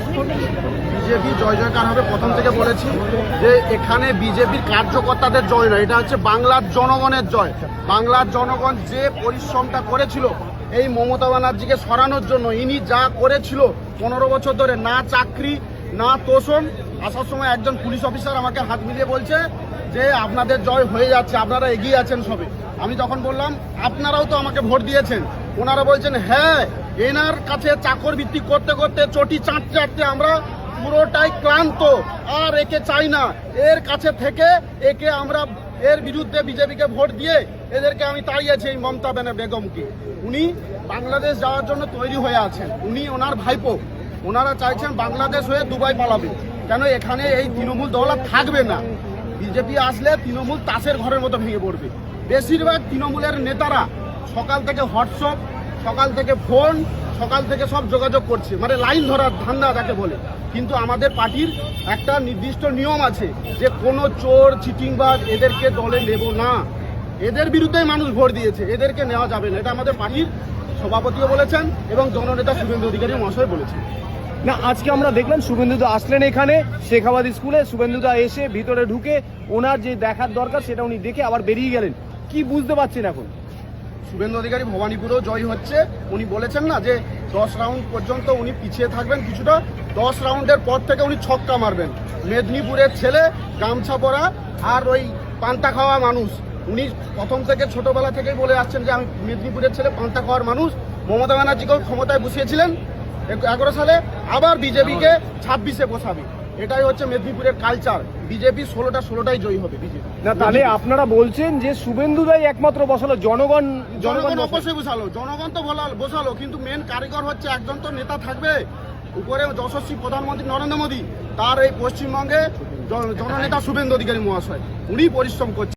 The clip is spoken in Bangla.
বিজেপি জয় জয়কার হবে প্রথম থেকে বলেছি যে এখানে বিজেপির কার্যকর্তাদের জয় নয়, এটা হচ্ছে বাংলার জনগণের জয়। বাংলার জনগণ যে পরিশ্রমটা করেছিল এই মমতা ব্যানার্জিকে সরানোর জন্য, ইনি যা করেছিল 15 বছর ধরে, না চাকরি না তোষণ। আসার সময় একজন পুলিশ অফিসার আমাকে হাত মিলিয়ে বলছে যে আপনাদের জয় হয়ে যাচ্ছে, আপনারা এগিয়ে আছেন সবে। আমি তখন বললাম আপনারাও তো আমাকে ভোট দিয়েছেন। ওনারা বলছেন হ্যাঁ, এনার কাছে চাকর ভিত্তি করতে করতে চটি চাটতে আমরা পুরোটাই ক্লান্ত, আর একে চাই না। এর কাছে থেকে একে আমরা এর বিরুদ্ধে বিজেপিকে ভোট দিয়ে এদেরকে আমি তাড়িয়েছি, এই মমতা বেগমকে। উনি বাংলাদেশ যাওয়ার জন্য তৈরি হয়ে আছেন। উনি ওনার ভাইপো, ওনারা চাইছেন বাংলাদেশ হয়ে দুবাই পালাবে। কেন এখানে এই তৃণমূল দল আর থাকবে না। বিজেপি আসলে তৃণমূল তাসের ঘরের মতো ভেঙে পড়বে। বেশিরভাগ তৃণমূলের নেতারা সকাল থেকে হোয়াটসঅ্যাপ, সকাল থেকে ফোন, সকাল থেকে সব যোগাযোগ করছে, মানে লাইন ধরার ধান্দা যাকে বলে। কিন্তু আমাদের পার্টির একটা নির্দিষ্ট নিয়ম আছে যে কোনো চোর চিটিংবাজ এদেরকে দলে নেব না। এদের বিরুদ্ধেই মানুষ ভোট দিয়েছে, এদেরকে নেওয়া যাবে না। এটা আমাদের পার্টির সভাপতিও বলেছেন এবং জননেতা শুভেন্দু অধিকারী মহাশয় বলেছেন। না, আজকে আমরা দেখলাম শুভেন্দুদা আসলেন এখানে শেখাবাদ স্কুলে। শুভেন্দুদা এসে ভিতরে ঢুকে ওনার যে দেখার দরকার সেটা উনি দেখে আবার বেরিয়ে গেলেন। কি বুঝতে পারছেন এখন? শুভেন্দু অধিকারী ভবানীপুরেও জয় হচ্ছে। উনি বলেছেন না যে 10 রাউন্ড পর্যন্ত উনি পিছিয়ে থাকবেন কিছুটা, 10 রাউন্ডের পর থেকে উনি ছক্কা মারবেন। মেদিনীপুরের ছেলে, গামছা পরা আর ওই পান্তা খাওয়া মানুষ। উনি প্রথম থেকে ছোটবেলা থেকেই বলে আসছেন যে আমি মেদিনীপুরের ছেলে, পান্তা খাওয়ার মানুষ। মমতা ব্যানার্জিকেও ক্ষমতায় বসিয়েছিলেন 11 সালে, আবার বিজেপিকে 26-এ বসাবে। এটাই হচ্ছে মেদিনীপুরের কালচার। বিজেপি 16টাই জয়ী হবে বিজেপি। না, তাহলে আপনারা বলছেন যে শুভেন্দুদাই একমাত্র বসালো, জনগণ অবশ্যই বসালো, জনগণ তো বসালো, কিন্তু মেন কারিগর হচ্ছে একজন তো নেতা থাকবে উপরে, যশস্বী প্রধানমন্ত্রী নরেন্দ্র মোদী। তার এই পশ্চিমবঙ্গে জননেতা শুভেন্দু অধিকারী মহাশয়, উনি পরিশ্রম করছেন।